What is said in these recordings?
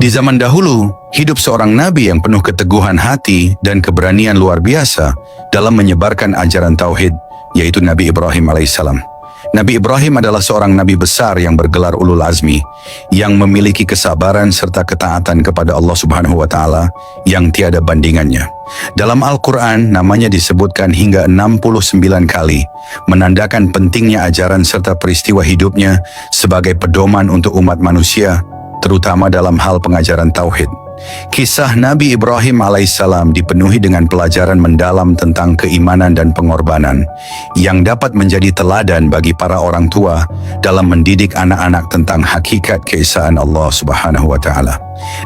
Di zaman dahulu, hidup seorang nabi yang penuh keteguhan hati dan keberanian luar biasa dalam menyebarkan ajaran tauhid, yaitu Nabi Ibrahim alaihissalam. Nabi Ibrahim adalah seorang nabi besar yang bergelar ulul azmi, yang memiliki kesabaran serta ketaatan kepada Allah Subhanahu wa taala yang tiada bandingannya. Dalam Al-Quran, namanya disebutkan hingga 69 kali, menandakan pentingnya ajaran serta peristiwa hidupnya sebagai pedoman untuk umat manusia, terutama dalam hal pengajaran tauhid. Kisah Nabi Ibrahim alaihissalam dipenuhi dengan pelajaran mendalam tentang keimanan dan pengorbanan yang dapat menjadi teladan bagi para orang tua dalam mendidik anak-anak tentang hakikat keesaan Allah Subhanahu wa taala.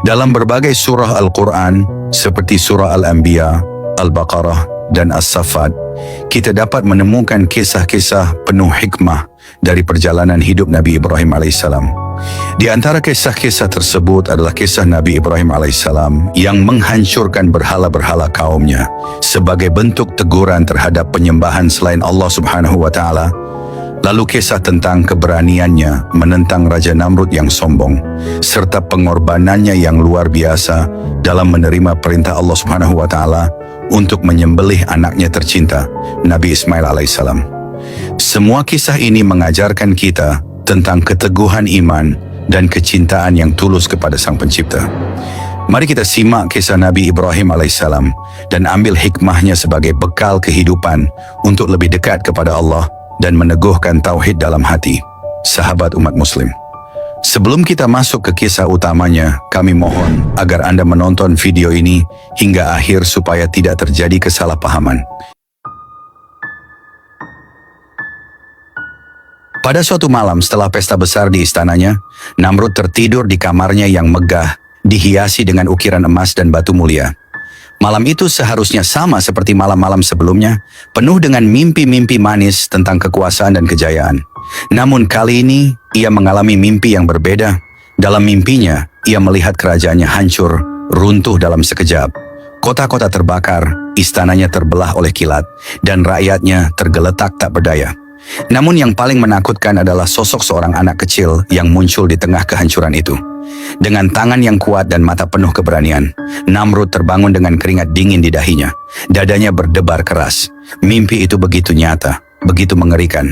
Dalam berbagai surah Al-Quran seperti surah Al-Anbiya, Al-Baqarah, dan As-Saffat, kita dapat menemukan kisah-kisah penuh hikmah dari perjalanan hidup Nabi Ibrahim alaihissalam. Di antara kisah-kisah tersebut adalah kisah Nabi Ibrahim alaihissalam yang menghancurkan berhala-berhala kaumnya sebagai bentuk teguran terhadap penyembahan selain Allah Subhanahu wa taala. Lalu kisah tentang keberaniannya menentang Raja Namrud yang sombong, serta pengorbanannya yang luar biasa dalam menerima perintah Allah Subhanahu wa taala untuk menyembelih anaknya tercinta, Nabi Ismail alaihissalam. Semua kisah ini mengajarkan kita tentang keteguhan iman dan kecintaan yang tulus kepada Sang Pencipta. Mari kita simak kisah Nabi Ibrahim alaihissalam dan ambil hikmahnya sebagai bekal kehidupan untuk lebih dekat kepada Allah dan meneguhkan tauhid dalam hati, sahabat umat muslim. Sebelum kita masuk ke kisah utamanya, kami mohon agar Anda menonton video ini hingga akhir supaya tidak terjadi kesalahpahaman. Pada suatu malam setelah pesta besar di istananya, Namrud tertidur di kamarnya yang megah, dihiasi dengan ukiran emas dan batu mulia. Malam itu seharusnya sama seperti malam-malam sebelumnya, penuh dengan mimpi-mimpi manis tentang kekuasaan dan kejayaan. Namun kali ini, ia mengalami mimpi yang berbeda. Dalam mimpinya, ia melihat kerajaannya hancur, runtuh dalam sekejap. Kota-kota terbakar, istananya terbelah oleh kilat, dan rakyatnya tergeletak tak berdaya. Namun yang paling menakutkan adalah sosok seorang anak kecil yang muncul di tengah kehancuran itu. Dengan tangan yang kuat dan mata penuh keberanian, Namrud terbangun dengan keringat dingin di dahinya. Dadanya berdebar keras. Mimpi itu begitu nyata, begitu mengerikan.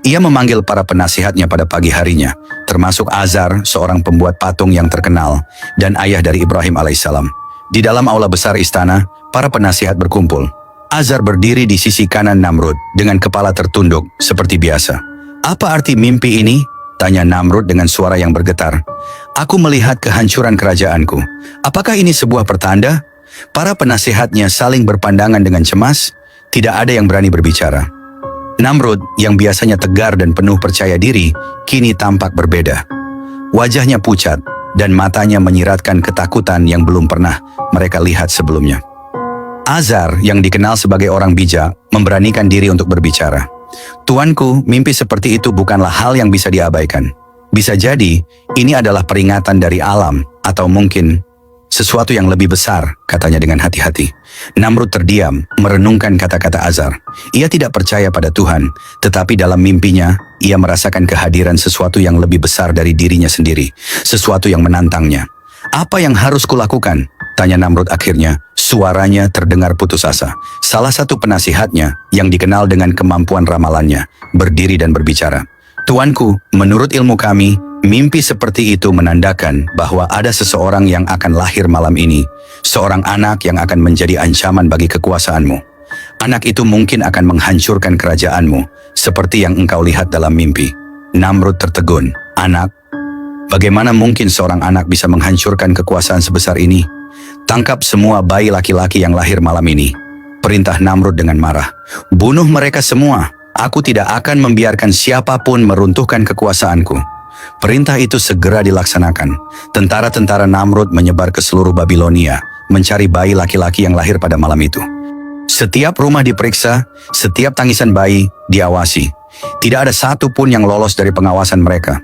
Ia memanggil para penasihatnya pada pagi harinya, termasuk Azar, seorang pembuat patung yang terkenal, dan ayah dari Ibrahim alaihissalam. Di dalam aula besar istana, para penasihat berkumpul. Azar berdiri di sisi kanan Namrud dengan kepala tertunduk seperti biasa. "Apa arti mimpi ini?" tanya Namrud dengan suara yang bergetar. "Aku melihat kehancuran kerajaanku. Apakah ini sebuah pertanda?" Para penasihatnya saling berpandangan dengan cemas. Tidak ada yang berani berbicara. Namrud yang biasanya tegar dan penuh percaya diri, kini tampak berbeda. Wajahnya pucat dan matanya menyiratkan ketakutan yang belum pernah mereka lihat sebelumnya. Azar yang dikenal sebagai orang bijak memberanikan diri untuk berbicara. "Tuanku, mimpi seperti itu bukanlah hal yang bisa diabaikan. Bisa jadi ini adalah peringatan dari alam atau mungkin sesuatu yang lebih besar," katanya dengan hati-hati. Namrud terdiam, merenungkan kata-kata Azar. Ia tidak percaya pada Tuhan, tetapi dalam mimpinya ia merasakan kehadiran sesuatu yang lebih besar dari dirinya sendiri, sesuatu yang menantangnya. "Apa yang harus kulakukan?" tanya Namrud akhirnya. Suaranya terdengar putus asa. Salah satu penasihatnya yang dikenal dengan kemampuan ramalannya berdiri dan berbicara. "Tuanku, menurut ilmu kami, mimpi seperti itu menandakan bahwa ada seseorang yang akan lahir malam ini, seorang anak yang akan menjadi ancaman bagi kekuasaanmu. Anak itu mungkin akan menghancurkan kerajaanmu, seperti yang engkau lihat dalam mimpi." Namrud tertegun. "Anak? Bagaimana mungkin seorang anak bisa menghancurkan kekuasaan sebesar ini? Tangkap semua bayi laki-laki yang lahir malam ini," perintah Namrud dengan marah. "Bunuh mereka semua. Aku tidak akan membiarkan siapapun meruntuhkan kekuasaanku." Perintah itu segera dilaksanakan. Tentara-tentara Namrud menyebar ke seluruh Babilonia, mencari bayi laki-laki yang lahir pada malam itu. Setiap rumah diperiksa, setiap tangisan bayi diawasi. Tidak ada satu pun yang lolos dari pengawasan mereka.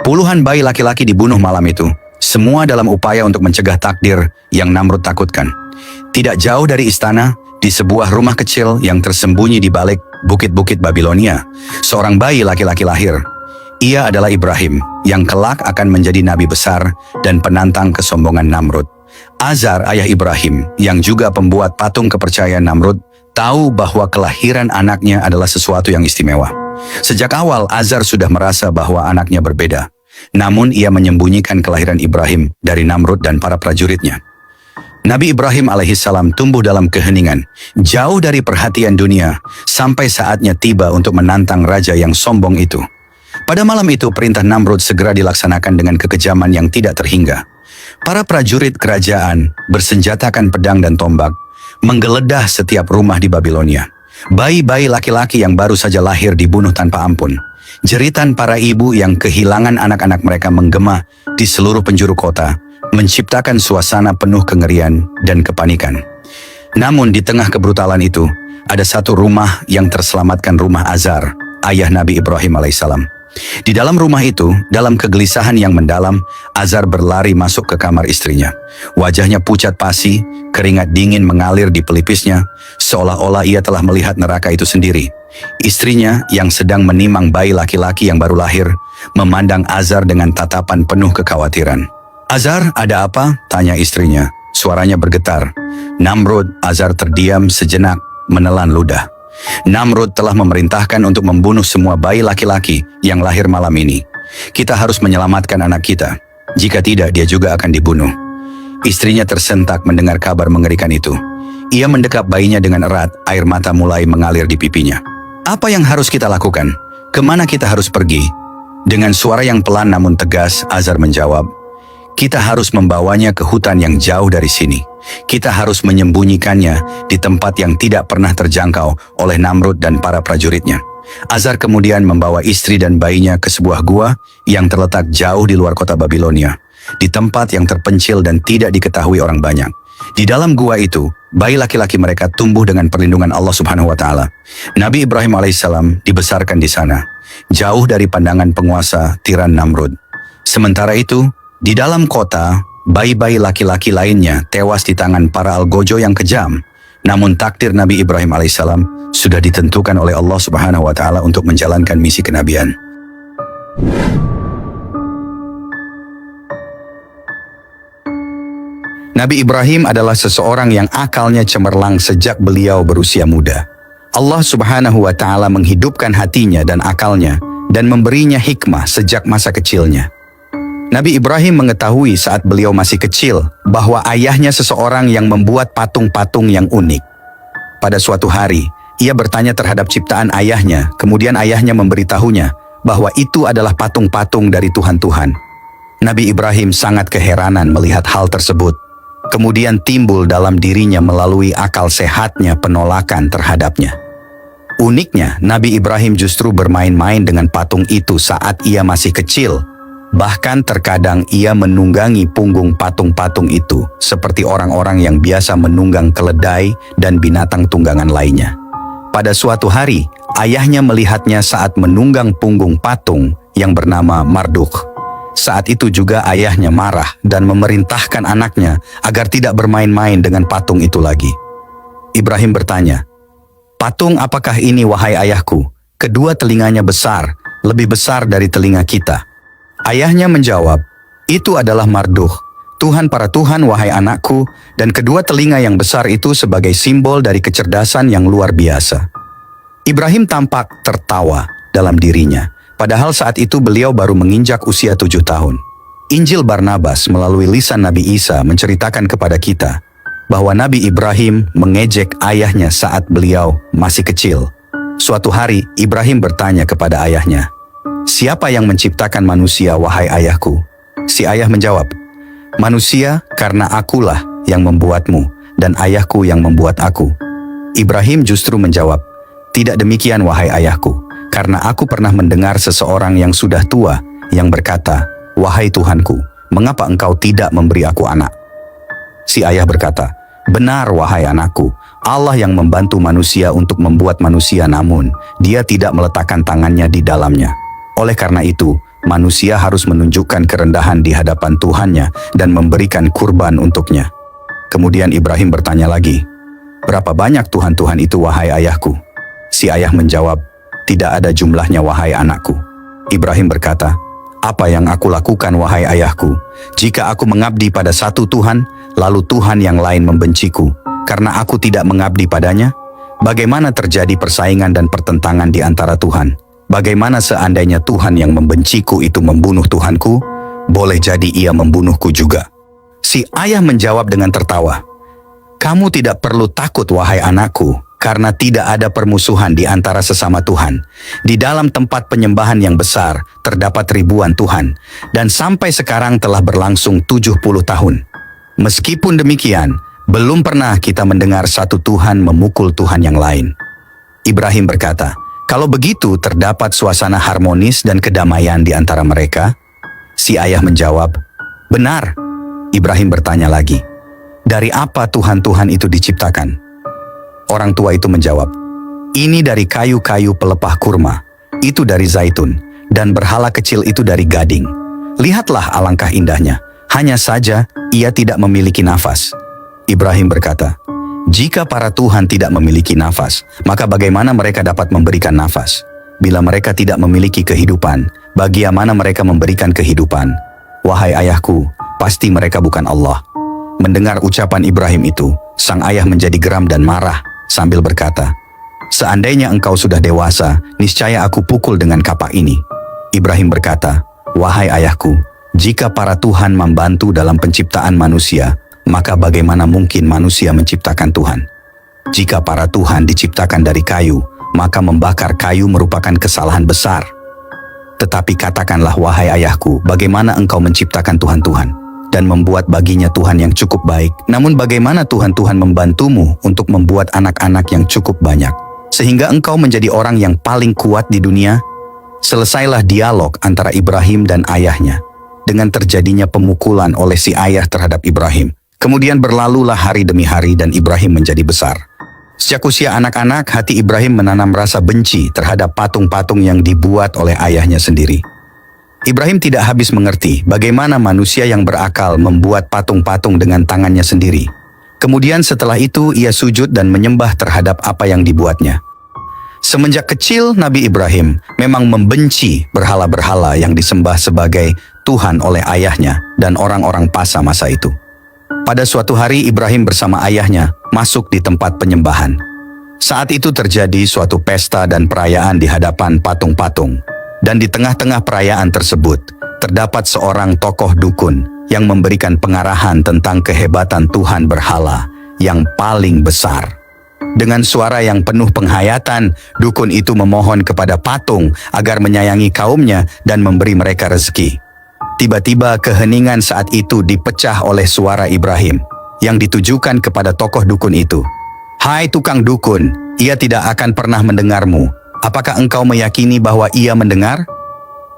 Puluhan bayi laki-laki dibunuh malam itu. Semua dalam upaya untuk mencegah takdir yang Namrud takutkan. Tidak jauh dari istana, di sebuah rumah kecil yang tersembunyi di balik bukit-bukit Babilonia, seorang bayi laki-laki lahir. Ia adalah Ibrahim, yang kelak akan menjadi nabi besar dan penantang kesombongan Namrud. Azar, ayah Ibrahim, yang juga pembuat patung kepercayaan Namrud, tahu bahwa kelahiran anaknya adalah sesuatu yang istimewa. Sejak awal, Azar sudah merasa bahwa anaknya berbeda. Namun ia menyembunyikan kelahiran Ibrahim dari Namrud dan para prajuritnya. Nabi Ibrahim alaihissalam tumbuh dalam keheningan, jauh dari perhatian dunia, sampai saatnya tiba untuk menantang raja yang sombong itu. Pada malam itu, perintah Namrud segera dilaksanakan dengan kekejaman yang tidak terhingga. Para prajurit kerajaan bersenjatakan pedang dan tombak, menggeledah setiap rumah di Babilonia. Bayi-bayi laki-laki yang baru saja lahir dibunuh tanpa ampun. Jeritan para ibu yang kehilangan anak-anak mereka menggema di seluruh penjuru kota, menciptakan suasana penuh kengerian dan kepanikan. Namun di tengah kebrutalan itu, ada satu rumah yang terselamatkan, rumah Azar, ayah Nabi Ibrahim alaihissalam. Di dalam rumah itu, dalam kegelisahan yang mendalam, Azar berlari masuk ke kamar istrinya. Wajahnya pucat pasi, keringat dingin mengalir di pelipisnya, seolah-olah ia telah melihat neraka itu sendiri. Istrinya yang sedang menimang bayi laki-laki yang baru lahir, memandang Azar dengan tatapan penuh kekhawatiran. "Azar, ada apa?" tanya istrinya. Suaranya bergetar. Namrud. Azar terdiam sejenak, menelan ludah. "Namrud telah memerintahkan untuk membunuh semua bayi laki-laki yang lahir malam ini. Kita harus menyelamatkan anak kita. Jika tidak, dia juga akan dibunuh." Istrinya tersentak mendengar kabar mengerikan itu. Ia mendekap bayinya dengan erat, air mata mulai mengalir di pipinya. "Apa yang harus kita lakukan? Kemana kita harus pergi?" Dengan suara yang pelan namun tegas, Azar menjawab, "Kita harus membawanya ke hutan yang jauh dari sini. Kita harus menyembunyikannya di tempat yang tidak pernah terjangkau oleh Namrud dan para prajuritnya." Azar kemudian membawa istri dan bayinya ke sebuah gua yang terletak jauh di luar kota Babilonia, di tempat yang terpencil dan tidak diketahui orang banyak. Di dalam gua itu, bayi laki-laki mereka tumbuh dengan perlindungan Allah Subhanahu wa Ta'ala. Nabi Ibrahim alaihissalam dibesarkan di sana, jauh dari pandangan penguasa tiran Namrud. Sementara itu, di dalam kota, bayi-bayi laki-laki lainnya tewas di tangan para algojo yang kejam. Namun takdir Nabi Ibrahim alaihissalam sudah ditentukan oleh Allah Subhanahu wa Ta'ala untuk menjalankan misi kenabian. Nabi Ibrahim adalah seseorang yang akalnya cemerlang sejak beliau berusia muda. Allah Subhanahu wa Ta'ala menghidupkan hatinya dan akalnya dan memberinya hikmah sejak masa kecilnya. Nabi Ibrahim mengetahui saat beliau masih kecil bahwa ayahnya seseorang yang membuat patung-patung yang unik. Pada suatu hari, ia bertanya terhadap ciptaan ayahnya, kemudian ayahnya memberitahunya bahwa itu adalah patung-patung dari Tuhan-Tuhan. Nabi Ibrahim sangat keheranan melihat hal tersebut. Kemudian timbul dalam dirinya melalui akal sehatnya penolakan terhadapnya. Uniknya, Nabi Ibrahim justru bermain-main dengan patung itu saat ia masih kecil. Bahkan terkadang ia menunggangi punggung patung-patung itu seperti orang-orang yang biasa menunggang keledai dan binatang tunggangan lainnya. Pada suatu hari, ayahnya melihatnya saat menunggang punggung patung yang bernama Marduk. Saat itu juga ayahnya marah dan memerintahkan anaknya agar tidak bermain-main dengan patung itu lagi. Ibrahim bertanya, "Patung apakah ini, wahai ayahku? Kedua telinganya besar, lebih besar dari telinga kita." Ayahnya menjawab, "Itu adalah Marduk, Tuhan para Tuhan, wahai anakku, dan kedua telinga yang besar itu sebagai simbol dari kecerdasan yang luar biasa." Ibrahim tampak tertawa dalam dirinya, padahal saat itu beliau baru menginjak usia 7 tahun. Injil Barnabas melalui lisan Nabi Isa menceritakan kepada kita bahwa Nabi Ibrahim mengejek ayahnya saat beliau masih kecil. Suatu hari, Ibrahim bertanya kepada ayahnya, "Siapa yang menciptakan manusia, wahai ayahku?" Si ayah menjawab, "Manusia karena akulah yang membuatmu, dan ayahku yang membuat aku." Ibrahim justru menjawab, "Tidak demikian, wahai ayahku, karena aku pernah mendengar seseorang yang sudah tua yang berkata, 'Wahai Tuhanku, mengapa engkau tidak memberi aku anak?' Si ayah berkata, 'Benar, wahai anakku, Allah yang membantu manusia untuk membuat manusia, namun Dia tidak meletakkan tangannya di dalamnya. Oleh karena itu, manusia harus menunjukkan kerendahan di hadapan Tuhannya dan memberikan kurban untuknya." Kemudian Ibrahim bertanya lagi, "Berapa banyak Tuhan-Tuhan itu, wahai ayahku?" Si ayah menjawab, "Tidak ada jumlahnya, wahai anakku." Ibrahim berkata, Apa yang aku lakukan, wahai ayahku, jika aku mengabdi pada satu Tuhan, lalu Tuhan yang lain membenciku, karena aku tidak mengabdi padanya? Bagaimana terjadi persaingan dan pertentangan di antara Tuhan? Bagaimana seandainya Tuhan yang membenciku itu membunuh Tuhanku? Boleh jadi ia membunuhku juga." Si ayah menjawab dengan tertawa, "Kamu tidak perlu takut, wahai anakku, karena tidak ada permusuhan di antara sesama Tuhan. Di dalam tempat penyembahan yang besar terdapat ribuan Tuhan, dan sampai sekarang telah berlangsung 70 tahun. Meskipun demikian, belum pernah kita mendengar satu Tuhan memukul Tuhan yang lain." Ibrahim berkata, "Kalau begitu terdapat suasana harmonis dan kedamaian di antara mereka?" Si ayah menjawab, "Benar." Ibrahim bertanya lagi, "Dari apa Tuhan-Tuhan itu diciptakan?" Orang tua itu menjawab, "Ini dari kayu-kayu pelepah kurma, itu dari zaitun, dan berhala kecil itu dari gading. Lihatlah alangkah indahnya, hanya saja ia tidak memiliki nafas." Ibrahim berkata, "Jika para Tuhan tidak memiliki nafas, maka bagaimana mereka dapat memberikan nafas? Bila mereka tidak memiliki kehidupan, bagaimana mereka memberikan kehidupan? Wahai ayahku, pasti mereka bukan Allah." Mendengar ucapan Ibrahim itu, sang ayah menjadi geram dan marah sambil berkata, "Seandainya engkau sudah dewasa, niscaya aku pukul dengan kapak ini." Ibrahim berkata, "Wahai ayahku, jika para Tuhan membantu dalam penciptaan manusia, maka bagaimana mungkin manusia menciptakan Tuhan? Jika para Tuhan diciptakan dari kayu, maka membakar kayu merupakan kesalahan besar. Tetapi katakanlah, wahai ayahku, bagaimana engkau menciptakan Tuhan-Tuhan dan membuat baginya Tuhan yang cukup baik? Namun bagaimana Tuhan-Tuhan membantumu untuk membuat anak-anak yang cukup banyak, sehingga engkau menjadi orang yang paling kuat di dunia?" Selesailah dialog antara Ibrahim dan ayahnya dengan terjadinya pemukulan oleh si ayah terhadap Ibrahim. Kemudian berlalulah hari demi hari dan Ibrahim menjadi besar. Sejak usia anak-anak, hati Ibrahim menanam rasa benci terhadap patung-patung yang dibuat oleh ayahnya sendiri. Ibrahim tidak habis mengerti bagaimana manusia yang berakal membuat patung-patung dengan tangannya sendiri. Kemudian setelah itu ia sujud dan menyembah terhadap apa yang dibuatnya. Semenjak kecil, Nabi Ibrahim memang membenci berhala-berhala yang disembah sebagai Tuhan oleh ayahnya dan orang-orang Pasa masa itu. Pada suatu hari Ibrahim bersama ayahnya masuk di tempat penyembahan. Saat itu terjadi suatu pesta dan perayaan di hadapan patung-patung. Dan di tengah-tengah perayaan tersebut, terdapat seorang tokoh dukun yang memberikan pengarahan tentang kehebatan Tuhan berhala yang paling besar. Dengan suara yang penuh penghayatan, dukun itu memohon kepada patung agar menyayangi kaumnya dan memberi mereka rezeki. Tiba-tiba keheningan saat itu dipecah oleh suara Ibrahim yang ditujukan kepada tokoh dukun itu. "Hai tukang dukun, ia tidak akan pernah mendengarmu. Apakah engkau meyakini bahwa ia mendengar?"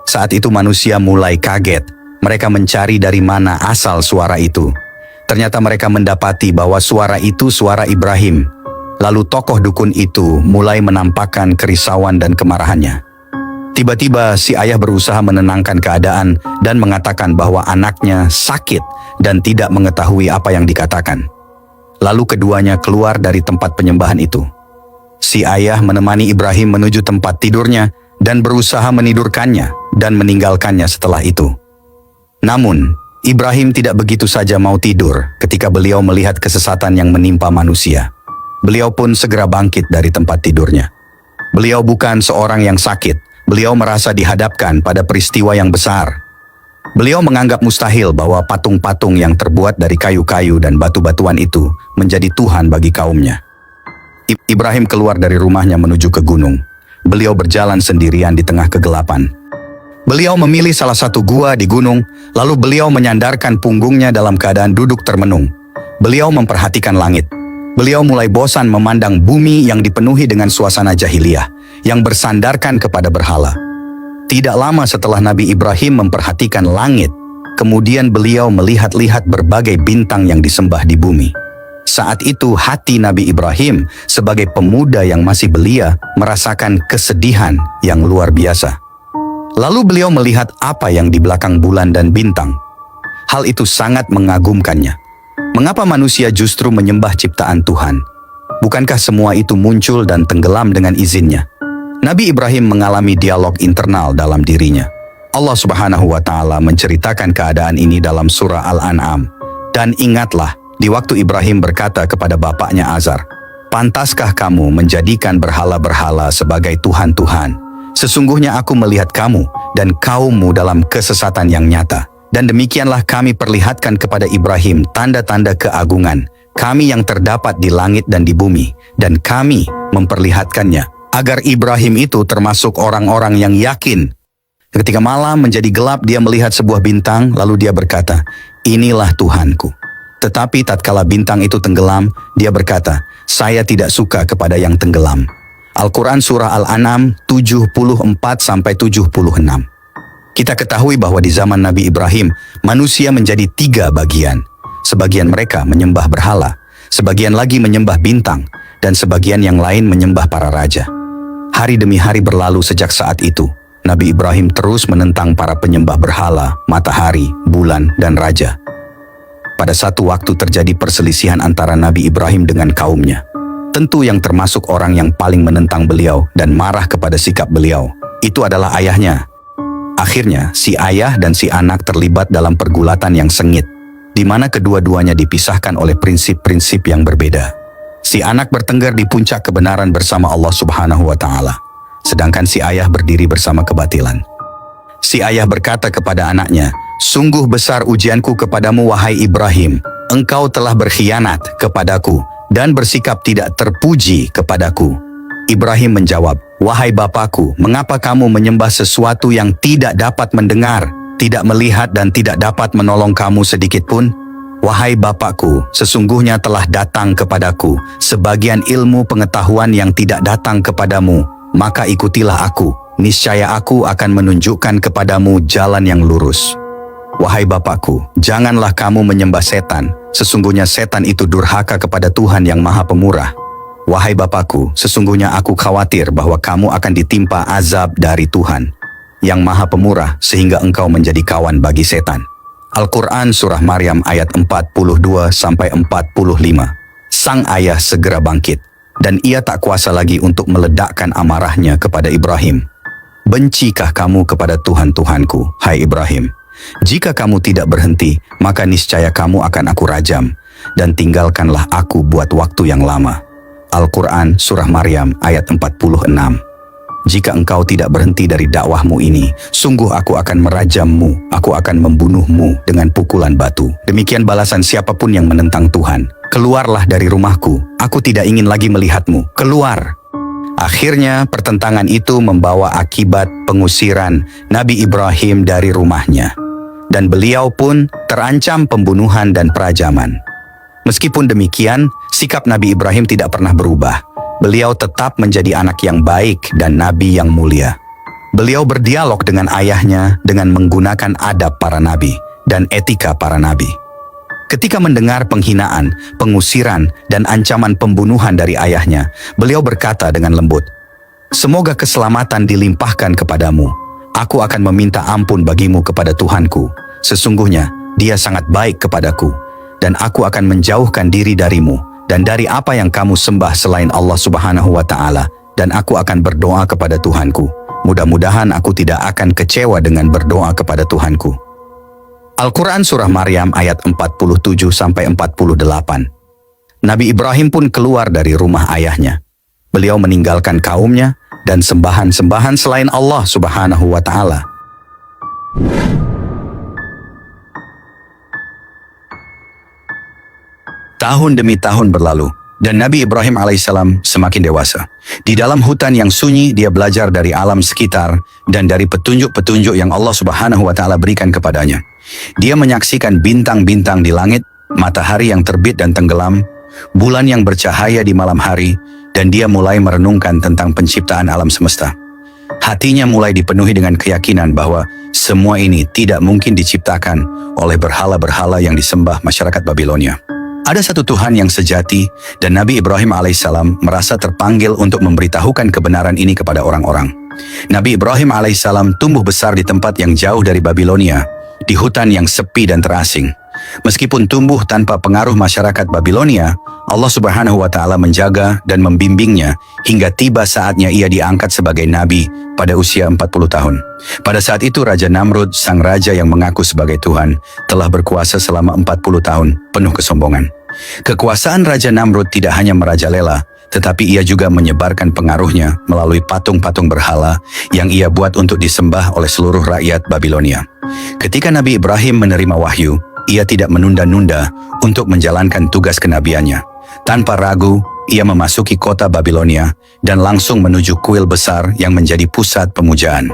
Saat itu manusia mulai kaget. Mereka mencari dari mana asal suara itu. Ternyata mereka mendapati bahwa suara itu suara Ibrahim. Lalu tokoh dukun itu mulai menampakkan kerisauan dan kemarahannya. Tiba-tiba si ayah berusaha menenangkan keadaan dan mengatakan bahwa anaknya sakit dan tidak mengetahui apa yang dikatakan. Lalu keduanya keluar dari tempat penyembahan itu. Si ayah menemani Ibrahim menuju tempat tidurnya dan berusaha menidurkannya dan meninggalkannya setelah itu. Namun, Ibrahim tidak begitu saja mau tidur ketika beliau melihat kesesatan yang menimpa manusia. Beliau pun segera bangkit dari tempat tidurnya. Beliau bukan seorang yang sakit. Beliau merasa dihadapkan pada peristiwa yang besar. Beliau menganggap mustahil bahwa patung-patung yang terbuat dari kayu-kayu dan batu-batuan itu menjadi Tuhan bagi kaumnya. Ibrahim keluar dari rumahnya menuju ke gunung. Beliau berjalan sendirian di tengah kegelapan. Beliau memilih salah satu gua di gunung, lalu beliau menyandarkan punggungnya dalam keadaan duduk termenung. Beliau memperhatikan langit. Beliau mulai bosan memandang bumi yang dipenuhi dengan suasana jahiliyah, yang bersandarkan kepada berhala. Tidak lama setelah Nabi Ibrahim memperhatikan langit, kemudian beliau melihat-lihat berbagai bintang yang disembah di bumi. Saat itu hati Nabi Ibrahim sebagai pemuda yang masih belia merasakan kesedihan yang luar biasa. Lalu beliau melihat apa yang di belakang bulan dan bintang. Hal itu sangat mengagumkannya. Mengapa manusia justru menyembah ciptaan Tuhan? Bukankah semua itu muncul dan tenggelam dengan izinnya? Nabi Ibrahim mengalami dialog internal dalam dirinya. Allah Subhanahu wa Ta'ala menceritakan keadaan ini dalam surah Al-An'am. Dan ingatlah, di waktu Ibrahim berkata kepada bapaknya Azar, "Pantaskah kamu menjadikan berhala-berhala sebagai Tuhan-Tuhan? Sesungguhnya aku melihat kamu dan kaummu dalam kesesatan yang nyata. Dan demikianlah kami perlihatkan kepada Ibrahim tanda-tanda keagungan, kami yang terdapat di langit dan di bumi, dan kami memperlihatkannya, agar Ibrahim itu termasuk orang-orang yang yakin." Ketika malam menjadi gelap, dia melihat sebuah bintang, lalu dia berkata, "Inilah Tuhanku." Tetapi tatkala bintang itu tenggelam, dia berkata, "Saya tidak suka kepada yang tenggelam." Al-Quran Surah Al-An'am 74-76. Kita ketahui bahwa di zaman Nabi Ibrahim, manusia menjadi 3 bagian. Sebagian mereka menyembah berhala, sebagian lagi menyembah bintang, dan sebagian yang lain menyembah para raja. Hari demi hari berlalu sejak saat itu. Nabi Ibrahim terus menentang para penyembah berhala, matahari, bulan, dan raja. Pada satu waktu terjadi perselisihan antara Nabi Ibrahim dengan kaumnya. Tentu yang termasuk orang yang paling menentang beliau dan marah kepada sikap beliau, itu adalah ayahnya. Akhirnya, si ayah dan si anak terlibat dalam pergulatan yang sengit, di mana kedua-duanya dipisahkan oleh prinsip-prinsip yang berbeda. Si anak bertengger di puncak kebenaran bersama Allah Subhanahu wa Ta'ala, sedangkan si ayah berdiri bersama kebatilan. Si ayah berkata kepada anaknya, "Sungguh besar ujianku kepadamu wahai Ibrahim. Engkau telah berkhianat kepadaku dan bersikap tidak terpuji kepadaku." Ibrahim menjawab, "Wahai bapakku, mengapa kamu menyembah sesuatu yang tidak dapat mendengar, tidak melihat dan tidak dapat menolong kamu sedikit pun? Wahai bapakku, sesungguhnya telah datang kepadaku sebagian ilmu pengetahuan yang tidak datang kepadamu. Maka ikutilah aku, niscaya aku akan menunjukkan kepadamu jalan yang lurus. Wahai bapakku, janganlah kamu menyembah setan, sesungguhnya setan itu durhaka kepada Tuhan yang Maha Pemurah. Wahai bapakku, sesungguhnya aku khawatir bahwa kamu akan ditimpa azab dari Tuhan yang Maha Pemurah sehingga engkau menjadi kawan bagi setan." Al-Quran Surah Maryam ayat 42-45. Sang ayah segera bangkit, dan ia tak kuasa lagi untuk meledakkan amarahnya kepada Ibrahim. "Bencikah kamu kepada Tuhan-Tuhanku, hai Ibrahim? Jika kamu tidak berhenti, maka niscaya kamu akan aku rajam, dan tinggalkanlah aku buat waktu yang lama." Al-Quran Surah Maryam ayat 46. "Jika engkau tidak berhenti dari dakwahmu ini, sungguh aku akan merajammu, aku akan membunuhmu dengan pukulan batu. Demikian balasan siapapun yang menentang Tuhan. Keluarlah dari rumahku, aku tidak ingin lagi melihatmu, keluar." Akhirnya pertentangan itu membawa akibat pengusiran Nabi Ibrahim dari rumahnya. Dan beliau pun terancam pembunuhan dan perajaman. Meskipun demikian, sikap Nabi Ibrahim tidak pernah berubah. Beliau tetap menjadi anak yang baik dan nabi yang mulia. Beliau berdialog dengan ayahnya dengan menggunakan adab para nabi dan etika para nabi. Ketika mendengar penghinaan, pengusiran, dan ancaman pembunuhan dari ayahnya, beliau berkata dengan lembut, "Semoga keselamatan dilimpahkan kepadamu. Aku akan meminta ampun bagimu kepada Tuhanku. Sesungguhnya Dia sangat baik kepadaku, dan aku akan menjauhkan diri darimu dan dari apa yang kamu sembah selain Allah Subhanahu wa Ta'ala, dan aku akan berdoa kepada Tuhanku. Mudah-mudahan aku tidak akan kecewa dengan berdoa kepada Tuhanku." Al-Quran Surah Maryam ayat 47-48. Nabi Ibrahim pun keluar dari rumah ayahnya. Beliau meninggalkan kaumnya dan sembahan-sembahan selain Allah Subhanahu wa Ta'ala. Tahun demi tahun berlalu, dan Nabi Ibrahim alaihissalam semakin dewasa. Di dalam hutan yang sunyi, dia belajar dari alam sekitar dan dari petunjuk-petunjuk yang Allah Subhanahu wa Ta'ala berikan kepadanya. Dia menyaksikan bintang-bintang di langit, matahari yang terbit dan tenggelam, bulan yang bercahaya di malam hari, dan dia mulai merenungkan tentang penciptaan alam semesta. Hatinya mulai dipenuhi dengan keyakinan bahwa semua ini tidak mungkin diciptakan oleh berhala-berhala yang disembah masyarakat Babilonia. Ada satu Tuhan yang sejati, dan Nabi Ibrahim alaihissalam merasa terpanggil untuk memberitahukan kebenaran ini kepada orang-orang. Nabi Ibrahim alaihissalam tumbuh besar di tempat yang jauh dari Babilonia, di hutan yang sepi dan terasing. Meskipun tumbuh tanpa pengaruh masyarakat Babilonia, Allah Subhanahu wa Ta'ala menjaga dan membimbingnya hingga tiba saatnya ia diangkat sebagai nabi pada usia 40 tahun. Pada saat itu Raja Namrud, sang raja yang mengaku sebagai Tuhan, telah berkuasa selama 40 tahun penuh kesombongan. Kekuasaan Raja Namrud tidak hanya merajalela, tetapi ia juga menyebarkan pengaruhnya melalui patung-patung berhala yang ia buat untuk disembah oleh seluruh rakyat Babilonia. Ketika Nabi Ibrahim menerima wahyu, ia tidak menunda-nunda untuk menjalankan tugas kenabiannya. Tanpa ragu, ia memasuki kota Babilonia dan langsung menuju kuil besar yang menjadi pusat pemujaan.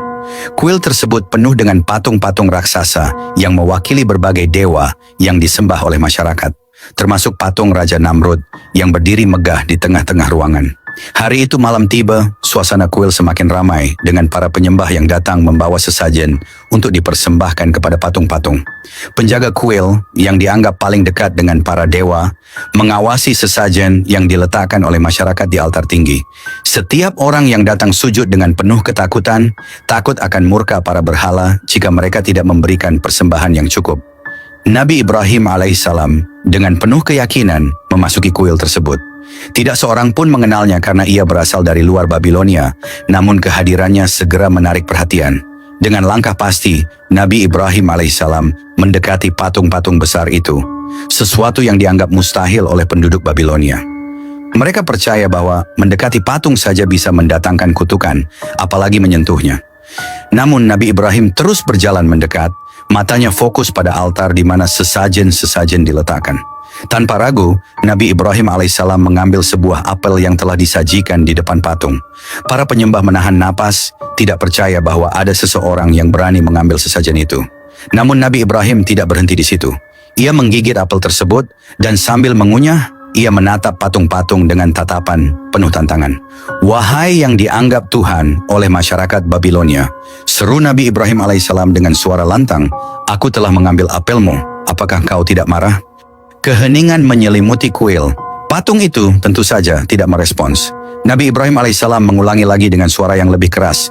Kuil tersebut penuh dengan patung-patung raksasa yang mewakili berbagai dewa yang disembah oleh masyarakat, termasuk patung Raja Namrud yang berdiri megah di tengah-tengah ruangan. Hari itu malam tiba, suasana kuil semakin ramai dengan para penyembah yang datang membawa sesajen untuk dipersembahkan kepada patung-patung. Penjaga kuil yang dianggap paling dekat dengan para dewa mengawasi sesajen yang diletakkan oleh masyarakat di altar tinggi. Setiap orang yang datang sujud dengan penuh ketakutan, takut akan murka para berhala jika mereka tidak memberikan persembahan yang cukup. Nabi Ibrahim alaihissalam dengan penuh keyakinan memasuki kuil tersebut. Tidak seorang pun mengenalnya karena ia berasal dari luar Babilonia, namun kehadirannya segera menarik perhatian. Dengan langkah pasti, Nabi Ibrahim alaihissalam mendekati patung-patung besar itu, sesuatu yang dianggap mustahil oleh penduduk Babilonia. Mereka percaya bahwa mendekati patung saja bisa mendatangkan kutukan, apalagi menyentuhnya. Namun Nabi Ibrahim terus berjalan mendekat, matanya fokus pada altar di mana sesajen-sesajen diletakkan. Tanpa ragu, Nabi Ibrahim alaihissalam mengambil sebuah apel yang telah disajikan di depan patung. Para penyembah menahan napas, tidak percaya bahwa ada seseorang yang berani mengambil sesajen itu. Namun Nabi Ibrahim tidak berhenti di situ. Ia menggigit apel tersebut dan sambil mengunyah, ia menatap patung-patung dengan tatapan penuh tantangan. "Wahai yang dianggap Tuhan oleh masyarakat Babilonia," seru Nabi Ibrahim alaihissalam dengan suara lantang, "aku telah mengambil apelmu. Apakah kau tidak marah?" Keheningan menyelimuti kuil. Patung itu tentu saja tidak merespons. Nabi Ibrahim alaihissalam mengulangi lagi dengan suara yang lebih keras,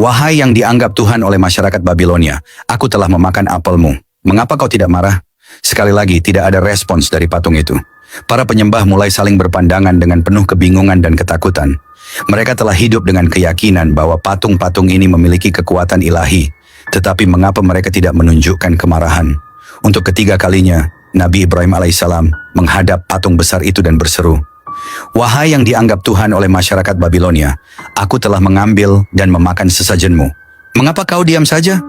"Wahai yang dianggap Tuhan oleh masyarakat Babilonia, aku telah memakan apelmu. Mengapa kau tidak marah?" Sekali lagi tidak ada respons dari patung itu. Para penyembah mulai saling berpandangan dengan penuh kebingungan dan ketakutan. Mereka telah hidup dengan keyakinan bahwa patung-patung ini memiliki kekuatan ilahi, tetapi mengapa mereka tidak menunjukkan kemarahan? Untuk ketiga kalinya, Nabi Ibrahim alaihissalam menghadap patung besar itu dan berseru, "Wahai yang dianggap Tuhan oleh masyarakat Babilonia, aku telah mengambil dan memakan sesajenmu. Mengapa kau diam saja?"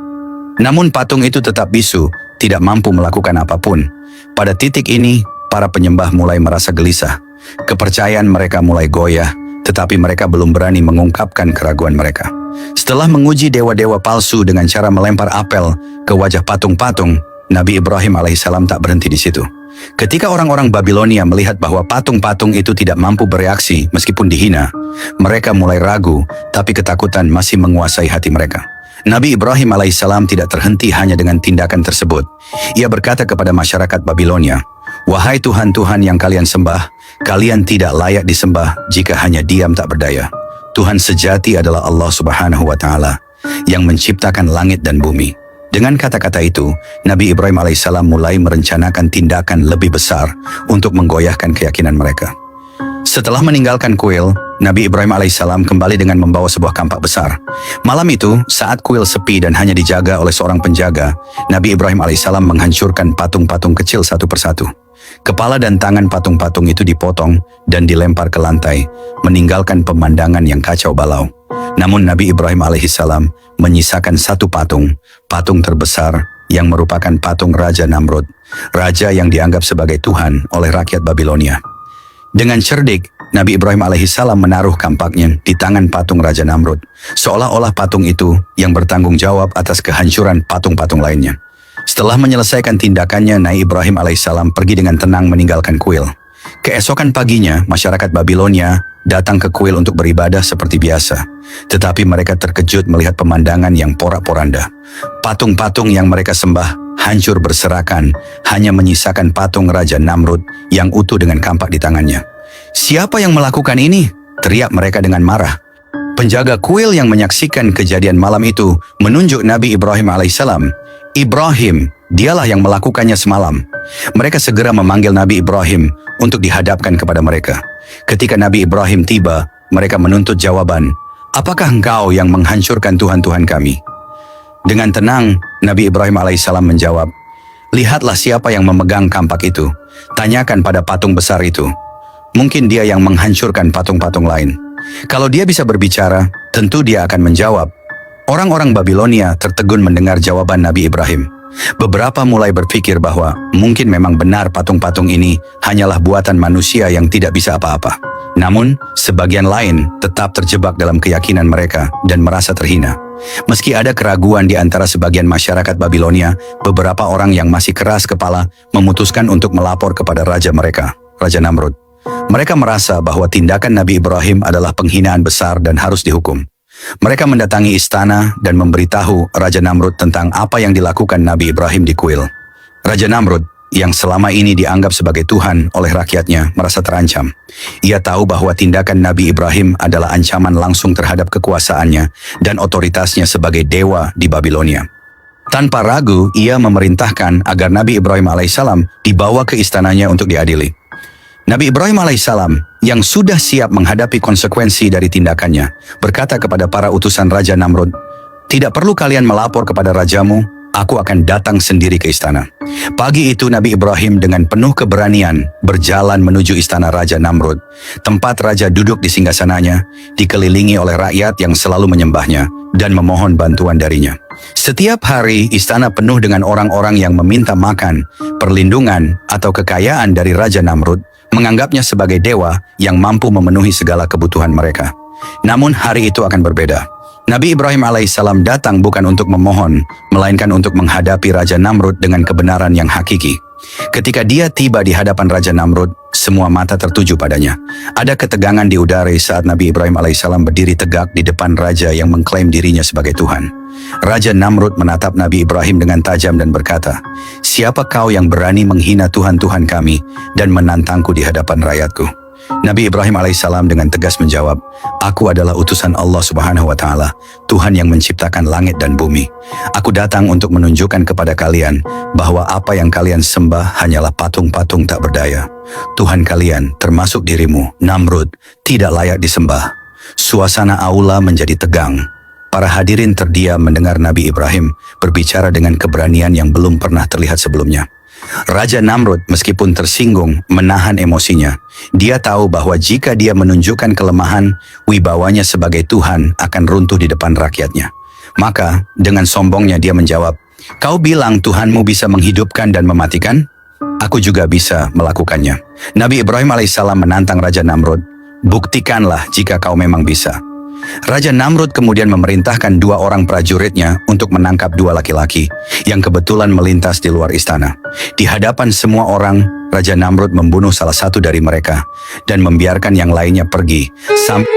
Namun patung itu tetap bisu, tidak mampu melakukan apapun. Pada titik ini, para penyembah mulai merasa gelisah. Kepercayaan mereka mulai goyah, tetapi mereka belum berani mengungkapkan keraguan mereka. Setelah menguji dewa-dewa palsu dengan cara melempar apel ke wajah patung-patung, Nabi Ibrahim alaihissalam tak berhenti di situ. Ketika orang-orang Babilonia melihat bahwa patung-patung itu tidak mampu bereaksi meskipun dihina, mereka mulai ragu, tapi ketakutan masih menguasai hati mereka. Nabi Ibrahim alaihissalam tidak terhenti hanya dengan tindakan tersebut. Ia berkata kepada masyarakat Babilonia, "Wahai Tuhan-Tuhan yang kalian sembah, kalian tidak layak disembah jika hanya diam tak berdaya. Tuhan sejati adalah Allah Subhanahu wa Ta'ala yang menciptakan langit dan bumi." Dengan kata-kata itu, Nabi Ibrahim alaihissalam mulai merencanakan tindakan lebih besar untuk menggoyahkan keyakinan mereka. Setelah meninggalkan kuil, Nabi Ibrahim alaihissalam kembali dengan membawa sebuah kampak besar. Malam itu, saat kuil sepi dan hanya dijaga oleh seorang penjaga, Nabi Ibrahim alaihissalam menghancurkan patung-patung kecil satu persatu. Kepala dan tangan patung-patung itu dipotong dan dilempar ke lantai, meninggalkan pemandangan yang kacau balau. Namun Nabi Ibrahim alaihissalam menyisakan satu patung, patung terbesar yang merupakan patung Raja Namrud, raja yang dianggap sebagai Tuhan oleh rakyat Babilonia. Dengan cerdik, Nabi Ibrahim alaihissalam menaruh kampaknya di tangan patung Raja Namrud, seolah-olah patung itu yang bertanggung jawab atas kehancuran patung-patung lainnya. Setelah menyelesaikan tindakannya, Nabi Ibrahim alaihissalam pergi dengan tenang meninggalkan kuil. Keesokan paginya, masyarakat Babilonia datang ke kuil untuk beribadah seperti biasa. Tetapi mereka terkejut melihat pemandangan yang porak-poranda. Patung-patung yang mereka sembah hancur berserakan, hanya menyisakan patung Raja Namrud yang utuh dengan kampak di tangannya. "Siapa yang melakukan ini?" teriak mereka dengan marah. Penjaga kuil yang menyaksikan kejadian malam itu menunjuk Nabi Ibrahim alaihissalam. Ibrahim, dialah yang melakukannya semalam. Mereka segera memanggil Nabi Ibrahim untuk dihadapkan kepada mereka. Ketika Nabi Ibrahim tiba, mereka menuntut jawaban, apakah engkau yang menghancurkan Tuhan-Tuhan kami? Dengan tenang, Nabi Ibrahim alaihissalam menjawab, lihatlah siapa yang memegang kampak itu. Tanyakan pada patung besar itu. Mungkin dia yang menghancurkan patung-patung lain. Kalau dia bisa berbicara, tentu dia akan menjawab. Orang-orang Babilonia tertegun mendengar jawaban Nabi Ibrahim. Beberapa mulai berpikir bahwa mungkin memang benar patung-patung ini hanyalah buatan manusia yang tidak bisa apa-apa. Namun, sebagian lain tetap terjebak dalam keyakinan mereka dan merasa terhina. Meski ada keraguan di antara sebagian masyarakat Babilonia, beberapa orang yang masih keras kepala memutuskan untuk melapor kepada raja mereka, Raja Namrud. Mereka merasa bahwa tindakan Nabi Ibrahim adalah penghinaan besar dan harus dihukum. Mereka mendatangi istana dan memberitahu Raja Namrud tentang apa yang dilakukan Nabi Ibrahim di kuil. Raja Namrud, yang selama ini dianggap sebagai Tuhan oleh rakyatnya, merasa terancam. Ia tahu bahwa tindakan Nabi Ibrahim adalah ancaman langsung terhadap kekuasaannya dan otoritasnya sebagai dewa di Babilonia. Tanpa ragu, ia memerintahkan agar Nabi Ibrahim alaihissalam dibawa ke istananya untuk diadili. Nabi Ibrahim alaihissalam yang sudah siap menghadapi konsekuensi dari tindakannya berkata kepada para utusan Raja Namrud, tidak perlu kalian melapor kepada rajamu, aku akan datang sendiri ke istana. Pagi itu Nabi Ibrahim dengan penuh keberanian berjalan menuju istana Raja Namrud. Tempat raja duduk di singgasananya, dikelilingi oleh rakyat yang selalu menyembahnya dan memohon bantuan darinya. Setiap hari istana penuh dengan orang-orang yang meminta makan, perlindungan atau kekayaan dari Raja Namrud, menganggapnya sebagai dewa yang mampu memenuhi segala kebutuhan mereka. Namun hari itu akan berbeda. Nabi Ibrahim alaihissalam datang bukan untuk memohon, melainkan untuk menghadapi Raja Namrud dengan kebenaran yang hakiki. Ketika dia tiba di hadapan Raja Namrud, semua mata tertuju padanya. Ada ketegangan di udara saat Nabi Ibrahim alaihissalam berdiri tegak di depan raja yang mengklaim dirinya sebagai Tuhan. Raja Namrud menatap Nabi Ibrahim dengan tajam dan berkata, siapa kau yang berani menghina Tuhan-Tuhan kami dan menantangku di hadapan rakyatku? Nabi Ibrahim alaihissalam dengan tegas menjawab, aku adalah utusan Allah subhanahu wa ta'ala, Tuhan yang menciptakan langit dan bumi. Aku datang untuk menunjukkan kepada kalian bahwa apa yang kalian sembah hanyalah patung-patung tak berdaya. Tuhan kalian, termasuk dirimu, Namrud, tidak layak disembah. Suasana aula menjadi tegang. Para hadirin terdiam mendengar Nabi Ibrahim berbicara dengan keberanian yang belum pernah terlihat sebelumnya. Raja Namrud meskipun tersinggung menahan emosinya. Dia tahu bahwa jika dia menunjukkan kelemahan, wibawanya sebagai Tuhan akan runtuh di depan rakyatnya. Maka dengan sombongnya dia menjawab, kau bilang Tuhanmu bisa menghidupkan dan mematikan? Aku juga bisa melakukannya. Nabi Ibrahim alaihissalam menantang Raja Namrud, buktikanlah jika kau memang bisa. Raja Namrud kemudian memerintahkan 2 orang prajuritnya untuk menangkap 2 laki-laki yang kebetulan melintas di luar istana. Di hadapan semua orang, Raja Namrud membunuh salah satu dari mereka dan membiarkan yang lainnya pergi sampai